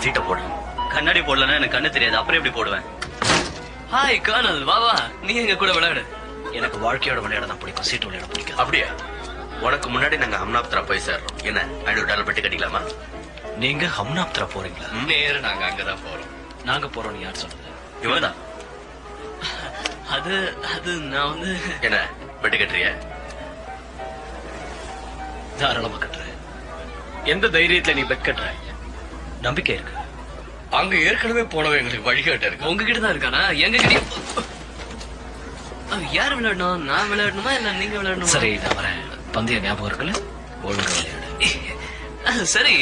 சீட்டை போடு. கண்ணாடி போடலன்னா எனக்கு கண்ணு தெரியாது, அப்புறம் எப்படி போடுவேன்? ஹாய் கர்னல், வா வா, நீ எங்க கூட விளையாடு. எனக்கு வாழ்க்கையோட விளையாட தான் பிடிக்கும், சீட்டு விளையாட பிடிக்கும். அப்படியா? உனக்கு முன்னாடி நாங்க ஹம்னாப்தரா போய் சேர்றோம். என்ன $500 பெட்டி கட்டிக்கலாமா? நீங்க ஹம்னாப்தரா போறீங்களா? நேரு நாங்க அங்கதான் போறோம். நாங்க போறோம்னு யார் சொன்னது? இவன்தான். அது அது நான் வந்து என்ன பெட்டி கட்டுறிய? தாராளமா கட்டுறேன். எந்த தைரியத்துல நீ பெட் கட்டுற? நம்பிக்கை இருக்கு. அங்க ஏற்கனவே போனவன் எங்களுக்கு வழிகாட்ட இருக்கு. உங்ககிட்ட தான் இருக்கானா? எங்க கிட்ட யார் விளையாடணும்? நான் விளையாடணுமா இல்ல நீங்க விளையாடணுமா? சரி நான் வரேன். பந்தய ஞாபகம் இருக்குல்ல? ஒழுங்கா விளையாடு. சரி